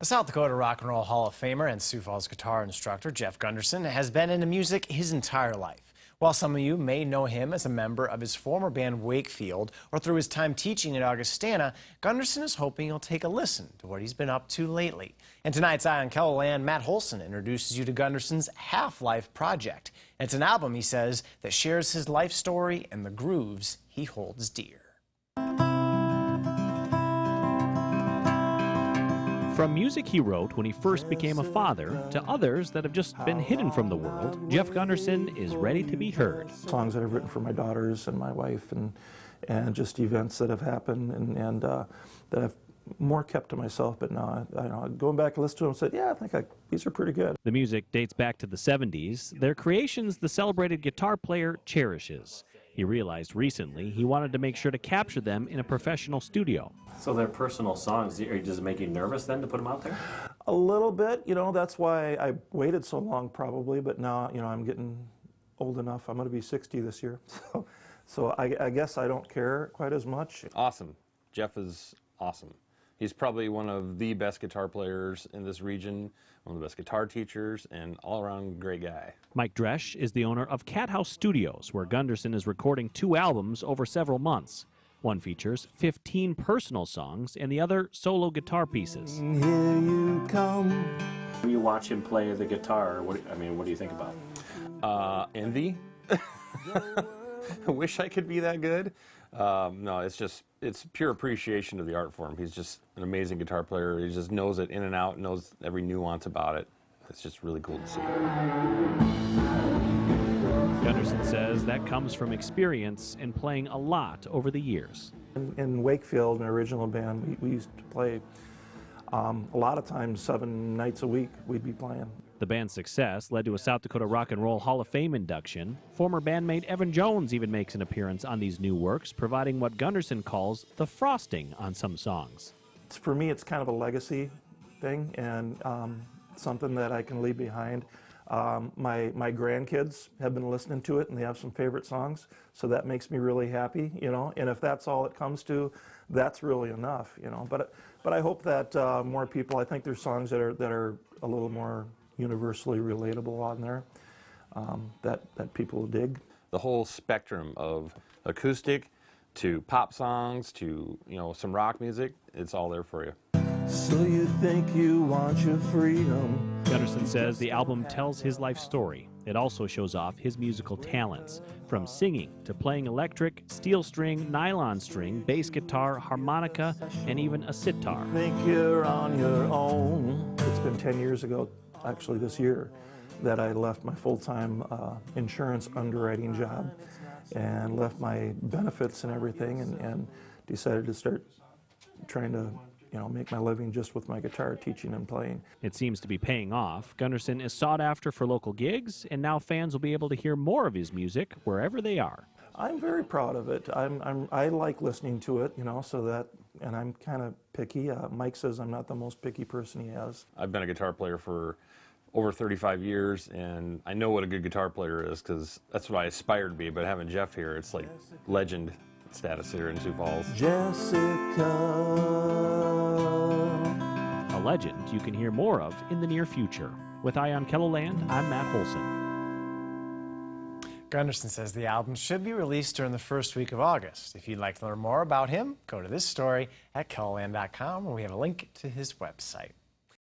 The South Dakota Rock and Roll Hall of Famer and Sioux Falls guitar instructor Jeff Gunderson has been into music his entire life. While some of you may know him as a member of his former band Wakefield or through his time teaching at Augustana, Gunderson is hoping you'll take a listen to what he's been up to lately. In tonight's Eye on KELOLAND, Matt Holson introduces you to Gunderson's Half-Life project. It's an album, he says, that shares his life story and the grooves he holds dear. From music he wrote when he first became a father to others that have just been hidden from the world, Jeff Gunderson is ready to be heard. Songs that I've written for my daughters and my wife and just events that have happened and that I've more kept to myself, but now going back and listening to them, said, yeah, I think these are pretty good. The music dates back to the 70s. Their creations the celebrated guitar player cherishes. He realized recently he wanted to make sure to capture them in a professional studio. So they're personal songs. Are you just making you nervous then to put them out there? A little bit, that's why I waited so long probably, but now, I'm getting old enough. I'm going to be 60 this year, so I guess I don't care quite as much. Awesome. Jeff is awesome. He's probably one of the best guitar players in this region, one of the best guitar teachers, and all-around great guy. Mike Dresch is the owner of Cat House Studios, where Gunderson is recording 2 albums over several months. One features 15 personal songs and the other solo guitar pieces. Here you come. When you watch him play the guitar, what do you think about? Envy. I wish I could be that good. No, it's pure appreciation of the art form. He's just an amazing guitar player. He just knows it in and out, knows every nuance about it. It's just really cool to see. Gunderson says that comes from experience and playing a lot over the years. In Wakefield, an original band, we used to play a lot of times 7 nights a week we'd be playing. The band's success led to a South Dakota Rock and Roll Hall of Fame induction. Former bandmate Evan Jones even makes an appearance on these new works, providing what Gunderson calls the frosting on some songs. For me, it's kind of a legacy thing and something that I can leave behind. My grandkids have been listening to it and they have some favorite songs, so that makes me really happy, and if that's all it comes to, that's really enough, But I hope that more people, I think there's songs that are a little more universally relatable on there that people dig. The whole spectrum of acoustic to pop songs to some rock music, it's all there for you. So you think you want your freedom. Gunderson says the album tells his life story. It also shows off his musical talents, from singing to playing electric, steel string, nylon string, bass guitar, harmonica, and even a sitar. Think you're on your own. It's been 10 years ago, actually this year, that I left my full-time insurance underwriting job and left my benefits and everything and decided to start trying to make my living just with my guitar, teaching and playing. It seems to be paying off. Gunderson is sought after for local gigs, and now fans will be able to hear more of his music wherever they are. I'm very proud of it. I like listening to it, and I'm kind of picky. Mike says I'm not the most picky person he has. I've been a guitar player for over 35 years, and I know what a good guitar player is because that's what I aspire to be, but having Jeff here, it's like legend status here in Sioux Falls. Jessica. A legend you can hear more of in the near future. With Eye on KELOLAND, I'm Matt Holson. Gunderson says the album should be released during the first week of August. If you'd like to learn more about him, go to this story at KELOLAND.com, where we have a link to his website.